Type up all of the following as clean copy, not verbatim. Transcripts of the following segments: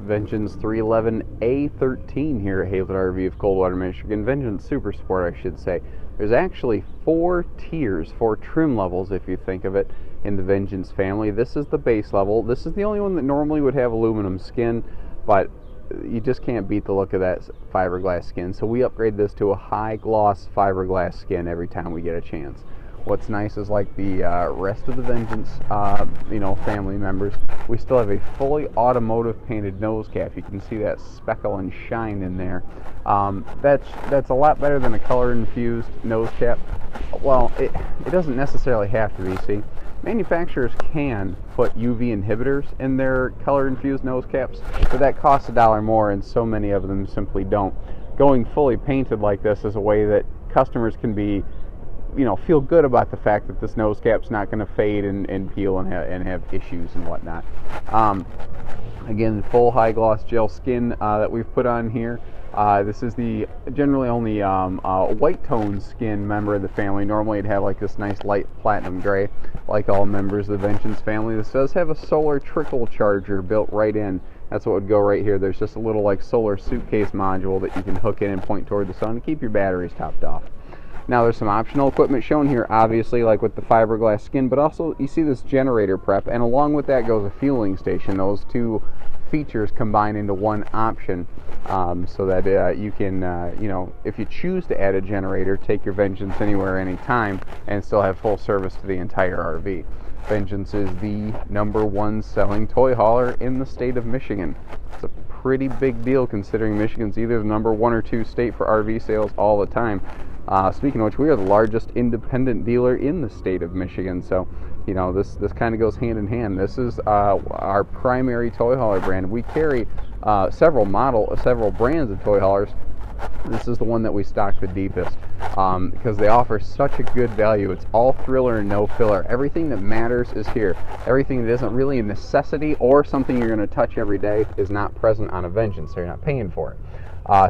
Vengeance 311A13 here at Hazelwood RV of Coldwater, Michigan. Vengeance Super Sport, I should say. There's actually 4 tiers, 4 trim levels if you think of it, in the Vengeance family. This is the base level. This is the only one that normally would have aluminum skin, but you just can't beat the look of that fiberglass skin. So we upgrade this to a high gloss fiberglass skin every time we get a chance. What's nice is, like the rest of the Vengeance, family members, we still have a fully automotive painted nose cap. You can see that speckle and shine in there. That's a lot better than a color infused nose cap. Well, it doesn't necessarily have to be. See, manufacturers can put UV inhibitors in their color infused nose caps, but that costs $1 more, and so many of them simply don't. Going fully painted like this is a way that customers can be, feel good about the fact that this nose cap's not going to fade and peel and have issues and whatnot. Again, full high gloss gel skin that we've put on here. This is the generally only white tone skin member of the family. Normally it'd have like this nice light platinum gray, like all members of the Vengeance family. This does have a solar trickle charger built right in. That's what would go right here. There's just a little like solar suitcase module that you can hook in and point toward the sun and keep your batteries topped off. Now there's some optional equipment shown here, obviously, like with the fiberglass skin, but also you see this generator prep, and along with that goes a fueling station. Those two features combine into one option, so that you can, if you choose to add a generator, take your Vengeance anywhere, anytime, and still have full service to the entire RV. Vengeance is the #1 selling toy hauler in the state of Michigan. It's a pretty big deal considering Michigan's either the #1 or 2 state for RV sales all the time. Speaking of which, we are the largest independent dealer in the state of Michigan, so this kind of goes hand in hand. This is our primary toy hauler brand. We carry several brands of toy haulers. This is the one that we stock the deepest because they offer such a good value. It's all thriller and no filler. Everything that matters is here. Everything that isn't really a necessity or something you're going to touch every day is not present on a Vengeance, so you're not paying for it.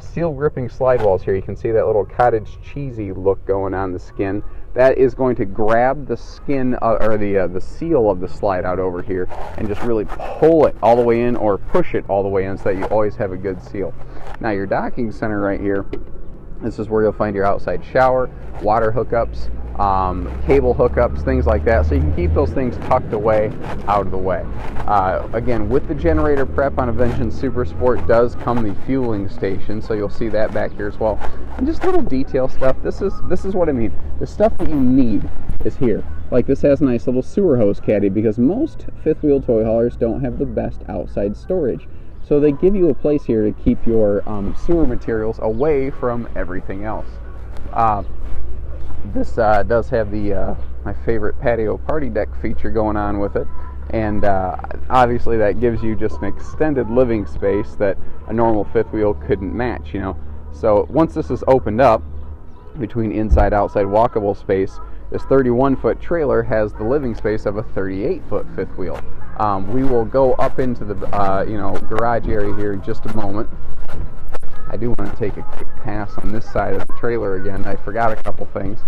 Seal gripping slide walls here. You can see that little cottage cheesy look going on the skin. That is going to grab the skin or the seal of the slide out over here and just really pull it all the way in or push it all the way in so that you always have a good seal. Now your docking center right here, this is where you'll find your outside shower, water hookups, cable hookups, things like that, so you can keep those things tucked away out of the way. Again, with the generator prep on a Vengeance Super Sport does come the fueling station, so you'll see that back here as well. And just little detail stuff. This is what I mean. The stuff that you need is here. Like this has a nice little sewer hose caddy because most fifth wheel toy haulers don't have the best outside storage. So they give you a place here to keep your sewer materials away from everything else. This does have the my favorite patio party deck feature going on with it, and obviously that gives you just an extended living space that a normal fifth wheel couldn't match. So once this is opened up between inside outside walkable space, this 31-foot trailer has the living space of a 38-foot fifth wheel. We will go up into the garage area here in just a moment. I do want to take a quick pass on this side of the trailer again. I forgot a couple things.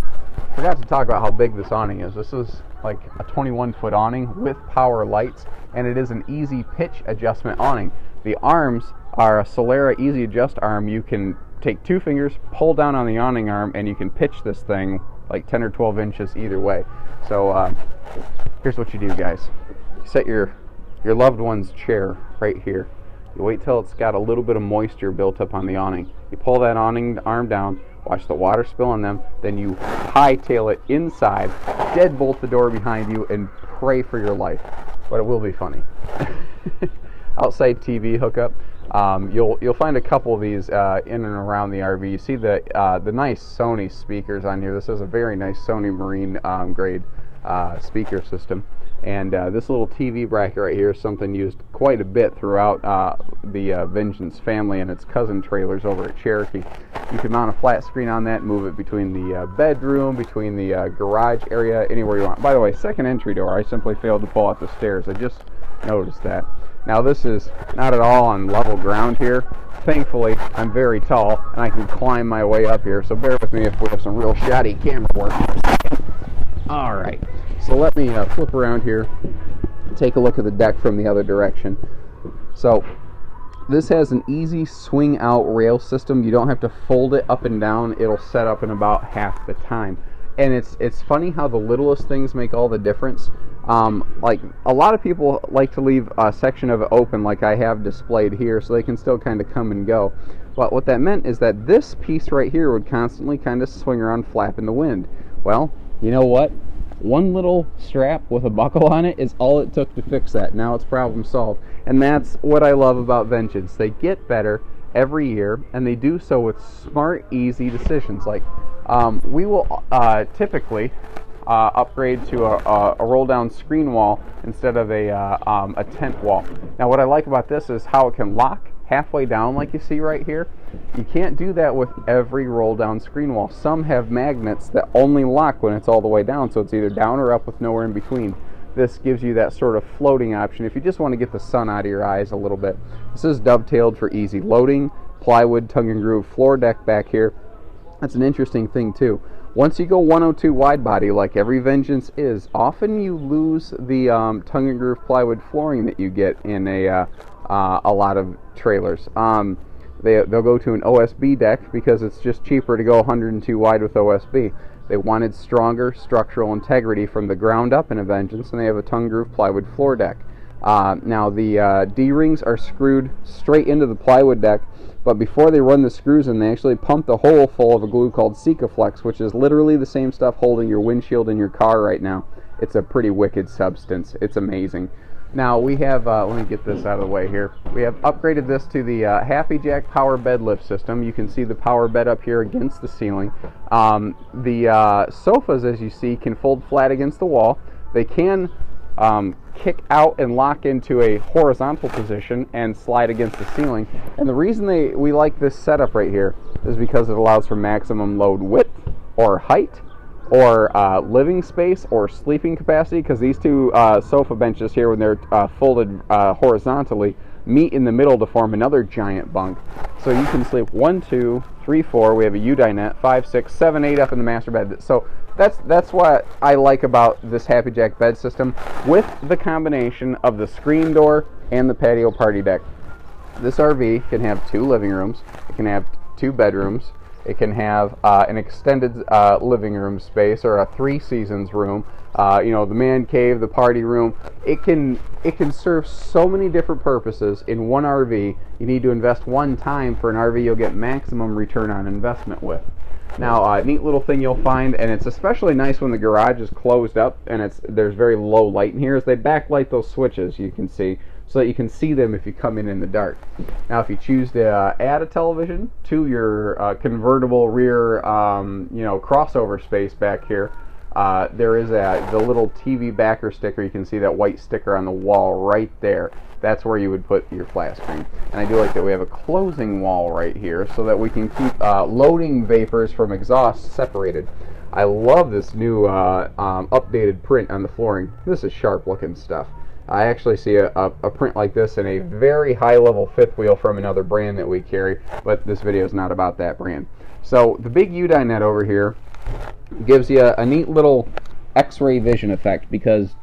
Forgot to talk about how big this awning is. This is like a 21-foot awning with power lights, and it is an easy pitch adjustment awning. The arms are a Solera easy adjust arm. You can take 2 fingers, pull down on the awning arm, and you can pitch this thing like 10 or 12 inches either way. So here's what you do, guys. You set your loved one's chair right here. You wait till it's got a little bit of moisture built up on the awning. You pull that awning arm down, watch the water spill on them, then you hightail it inside, deadbolt the door behind you, and pray for your life. But it will be funny. Outside TV hookup. You'll find a couple of these in and around the RV. You see the nice Sony speakers on here. This is a very nice Sony Marine grade speaker system. And this little TV bracket right here is something used quite a bit throughout the Vengeance family and its cousin trailers over at Cherokee. You can mount a flat screen on that, move it between the bedroom, between the garage area, anywhere you want. By the way, second entry door, I simply failed to pull out the stairs. I just noticed that. Now this is not at all on level ground here. Thankfully, I'm very tall and I can climb my way up here, so bear with me if we have some real shoddy camera work. Alright, so let me flip around here and take a look at the deck from the other direction. So This has an easy swing out rail system. You don't have to fold it up and down. It'll set up in about half the time. And it's funny how the littlest things make all the difference. Like a lot of people like to leave a section of it open like I have displayed here so they can still kind of come and go. But what that meant is that this piece right here would constantly kind of swing around, flap in the wind. Well, you know what? One little strap with a buckle on it is all it took to fix that. Now it's problem solved. And that's what I love about Vengeance. They get better every year, and they do so with smart, easy decisions. Like we will typically upgrade to a roll-down screen wall instead of a tent wall. Now what I like about this is how it can lock halfway down like you see right here. You can't do that with every roll-down screen wall. Some have magnets that only lock when it's all the way down, so it's either down or up with nowhere in between. This gives you that sort of floating option if you just want to get the sun out of your eyes a little bit. This is dovetailed for easy loading, plywood, tongue and groove floor deck back here. That's an interesting thing too. Once you go 102 wide body like every Vengeance is, often you lose the tongue and groove plywood flooring that you get in a lot of trailers. They'll go to an OSB deck because it's just cheaper to go 102 wide with OSB. They wanted stronger structural integrity from the ground up in a Vengeance, and they have a tongue groove plywood floor deck. Now the D-rings are screwed straight into the plywood deck, but before they run the screws in, they actually pump the hole full of a glue called Sikaflex, which is literally the same stuff holding your windshield in your car right now. It's a pretty wicked substance. It's amazing. Now we have, let me get this out of the way here. We have upgraded this to the Happy Jack power bed lift system. You can see the power bed up here against the ceiling. The sofas, as you see, can fold flat against the wall. They can kick out and lock into a horizontal position and slide against the ceiling. And the reason we like this setup right here is because it allows for maximum load width or height, or living space or sleeping capacity, because these two sofa benches here, when they're folded horizontally, meet in the middle to form another giant bunk. So you can sleep 1, 2, 3, 4. We have a U-dinette, 5, 6, 7, 8 up in the master bed. So that's what I like about this Happy Jack bed system, with the combination of the screen door and the patio party deck. This RV can have 2 living rooms. It can have 2 bedrooms. It can have an extended living room space, or a 3 seasons room. You know, the man cave, the party room. It can serve so many different purposes in one RV. You need to invest one time for an RV you'll get maximum return on investment with. Now, a neat little thing you'll find, and it's especially nice when the garage is closed up and there's very low light in here, is they backlight those switches, you can see, so that you can see them if you come in the dark. Now, if you choose to add a television to your convertible rear, crossover space back here, there is the little TV backer sticker. You can see that white sticker on the wall right there. That's where you would put your flat screen. And I do like that we have a closing wall right here so that we can keep loading vapors from exhaust separated. I love this new updated print on the flooring. This is sharp looking stuff. I actually see a print like this in a very high level fifth wheel from another brand that we carry, but this video is not about that brand. So the big U-dinette over here gives you a neat little X-ray vision effect, because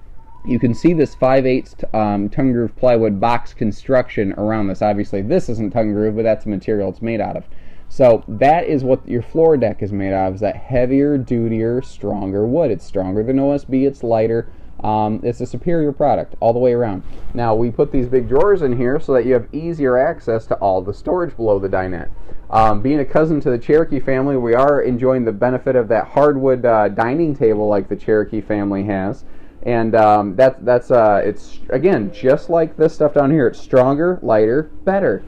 you can see this 5/8 tongue groove plywood box construction around this. Obviously this isn't tongue groove, but that's the material it's made out of. So that is what your floor deck is made out of, is that heavier, dutier, stronger wood. It's stronger than OSB, it's lighter. It's a superior product all the way around. Now we put these big drawers in here so that you have easier access to all the storage below the dinette. Being a cousin to the Cherokee family, we are enjoying the benefit of that hardwood dining table like the Cherokee family has. And it's, again, just like this stuff down here. It's stronger, lighter, better.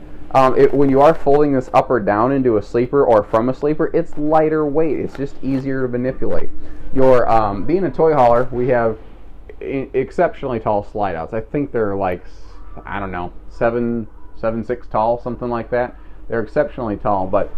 When you are folding this up or down into a sleeper or from a sleeper, it's lighter weight. It's just easier to manipulate. Being a toy hauler, we have exceptionally tall slide outs. I think they're like, I don't know, 7'6" tall, something like that. They're exceptionally tall, but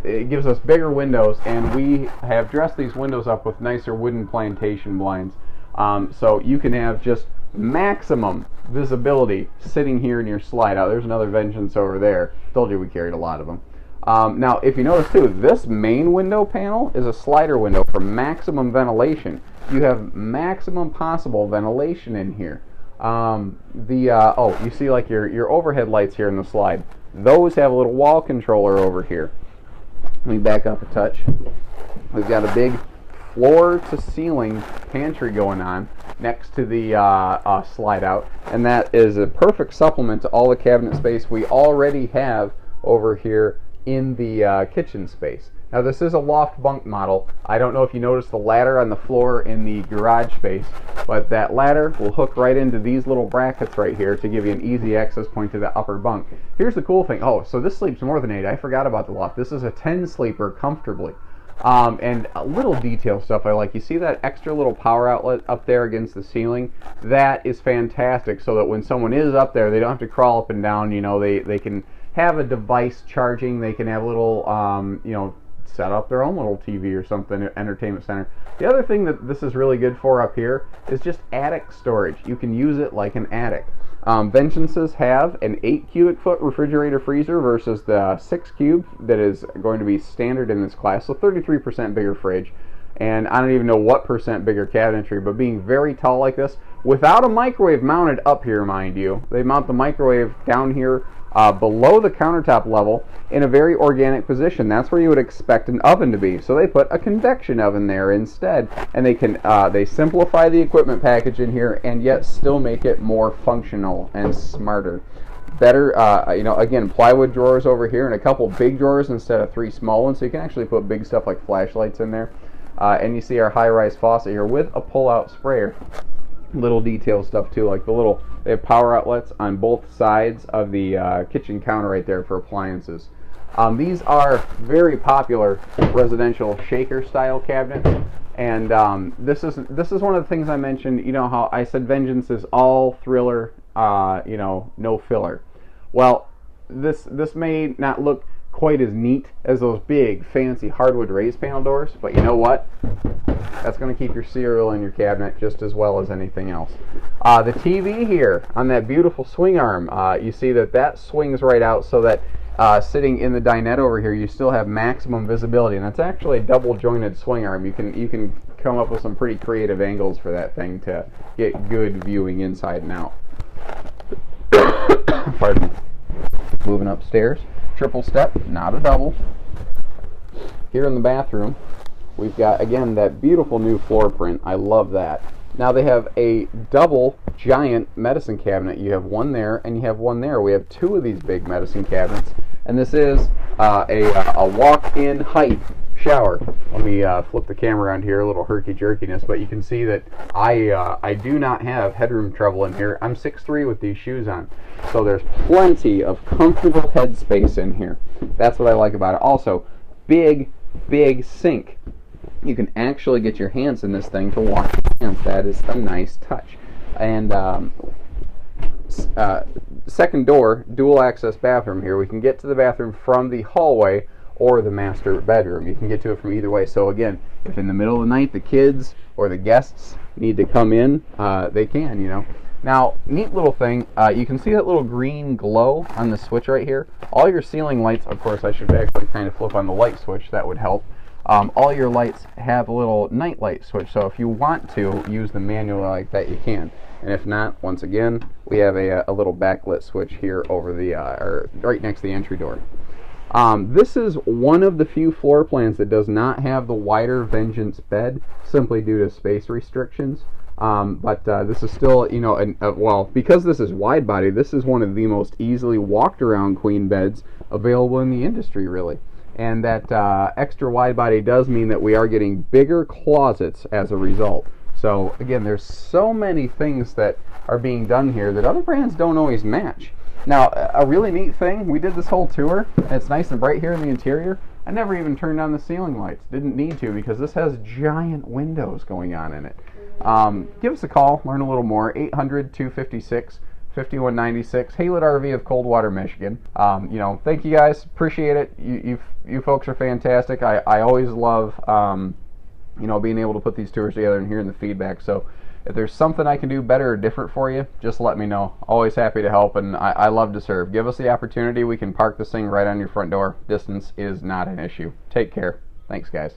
it gives us bigger windows, and we have dressed these windows up with nicer wooden plantation blinds. So you can have just maximum visibility sitting here in your slide out. There's another Vengeance over there. Told you we carried a lot of them. Now, if you notice too, this main window panel is a slider window for maximum ventilation. You have maximum possible ventilation in here. Oh, you see like your overhead lights here in the slide. Those have a little wall controller over here. Let me back up a touch. We've got a big floor to ceiling pantry going on next to the slide out, and that is a perfect supplement to all the cabinet space we already have over here in the kitchen space. Now this is a loft bunk model. I don't know if you noticed the ladder on the floor in the garage space, but that ladder will hook right into these little brackets right here to give you an easy access point to the upper bunk. Here's the cool thing. Oh, so this sleeps more than 8. I forgot about the loft. This is a 10 sleeper comfortably. And a little detail stuff I like. You see that extra little power outlet up there against the ceiling? That is fantastic, so that when someone is up there, they don't have to crawl up and down. You know, they can have a device charging. They can have a little, you know, set up their own little TV or something, entertainment center. The other thing that this is really good for up here is just attic storage. You can use it like an attic. Vengeances have an 8 cubic foot refrigerator freezer versus the 6 cube that is going to be standard in this class, so 33% bigger fridge. And I don't even know what percent bigger cabinetry, but being very tall like this, without a microwave mounted up here, mind you. They mount the microwave down here below the countertop level in a very organic position. That's where you would expect an oven to be. So they put a convection oven there instead, and they simplify the equipment package in here and yet still make it more functional and smarter. Better, you know, again, plywood drawers over here and a couple big drawers instead of 3 small ones, so you can actually put big stuff like flashlights in there. And you see our high-rise faucet here with a pull-out sprayer. Little detail stuff too, like they have power outlets on both sides of the kitchen counter right there for appliances. These are very popular residential shaker style cabinets, and this is one of the things I mentioned. You know how I said Vengeance is all thriller, you know, no filler. Well, this may not look quite as neat as those big fancy hardwood raised panel doors, but you know what? That's going to keep your cereal in your cabinet just as well as anything else. The TV here on that beautiful swing arm, you see that swings right out so that sitting in the dinette over here, you still have maximum visibility, and that's actually a double jointed swing arm. You can come up with some pretty creative angles for that thing to get good viewing inside and out. Pardon me. Moving upstairs, triple step, not a double. Here in the bathroom, we've got, again, that beautiful new floor print. I love that. Now they have a double giant medicine cabinet. You have one there and you have one there. We have 2 of these big medicine cabinets, and this is a walk-in height shower. Let me flip the camera around here, a little herky-jerkiness, but you can see that I do not have headroom trouble in here. I'm 6'3" with these shoes on, so there's plenty of comfortable head space in here. That's what I like about it. Also, big sink. You can actually get your hands in this thing to wash your hands. That is a nice touch. And second door, dual access bathroom here. We can get to the bathroom from the hallway or the master bedroom. You can get to it from either way. So again, if in the middle of the night the kids or the guests need to come in, they can, you know. Now, neat little thing, you can see that little green glow on the switch right here. All your ceiling lights, of course, I should actually kind of flip on the light switch, that would help. All your lights have a little night light switch, so if you want to use them manually like that, you can. And if not, once again, we have a little backlit switch here over the, or right next to the entry door. This is one of the few floor plans that does not have the wider Vengeance bed, simply due to space restrictions. But this is still, you know, well, because this is wide body, this is one of the most easily walked around queen beds available in the industry, really. And that extra wide body does mean that we are getting bigger closets as a result. So again, there's so many things that are being done here that other brands don't always match. Now, a really neat thing, we did this whole tour, and it's nice and bright here in the interior. I never even turned on the ceiling lights. Didn't need to, because this has giant windows going on in it. Give us a call, learn a little more. 800-256-5196, Haylett RV of Coldwater, Michigan. You know, thank you guys, appreciate it. You folks are fantastic. I always love you know, being able to put these tours together and hearing the feedback. So if there's something I can do better or different for you, just let me know. Always happy to help, and I love to serve. Give us the opportunity. We can park this thing right on your front door. Distance is not an issue. Take care. Thanks, guys.